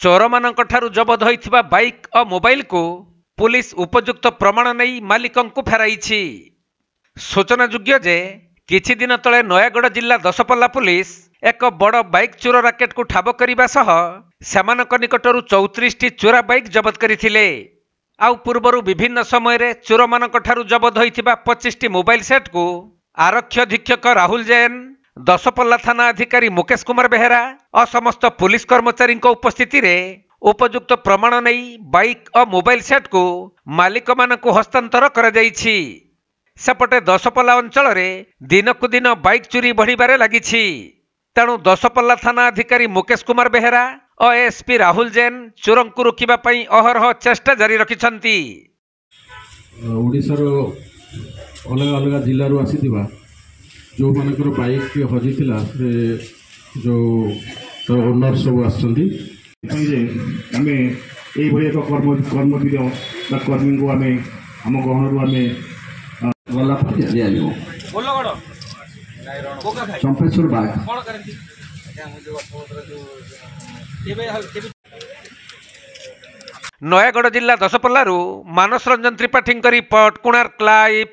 चोर मानक ठारू जबत होइथिबा बाइक और मोबाइल को पुलिस उपयुक्त प्रमाण नहीं मालिकों को फेराइछि। सूचनायोग्य जे किछि दिन तले नयागढ़ जिला दशपल्ला पुलिस एक बड़ बाइक चोर राकेट को ठाब करने सह सेमानक निकटरू 34टी चोरा बाइक जबत करथिले। आउ पूर्वरु विभिन्न समय चोर मानक ठारू जबत होइथिबा 25टी मोबाइल सेट को आरक्षी अधीक्षक राहुल जैन, दशपल्ला थाना अधिकारी मुकेश कुमार बेहेरा और समस्त पुलिस कर्मचारी उपस्थिति रे उपयुक्त प्रमाण नहीं बाइक और मोबाइल सेट को मालिक मानकु हस्तांतर करा जाइछि। सेपटे दशपल्ला अंचल रे दिनकु दिन बाइक चोरी बढ़िबारे लागिछि। तेणु दशपल्ला थाना अधिकारी मुकेश कुमार बेहेरा और एसपी राहुल जैन चोरों को रोकिबा पई अहरह चेष्टा जारी रखिछंती। ओडिशार अलग अलग जिल्लारू आसीथिबा जो मानकर बाइक हजिला जो तो ओनर सब आसछंती आम ये एक कर्मवीर कर्मी को आम आम गहणरू आम गला चंपेश्वर बाग नयागढ़ जिला दशपल्लारू मानस रंजन त्रिपाठी रिपोर्ट कोणार्क लाइव।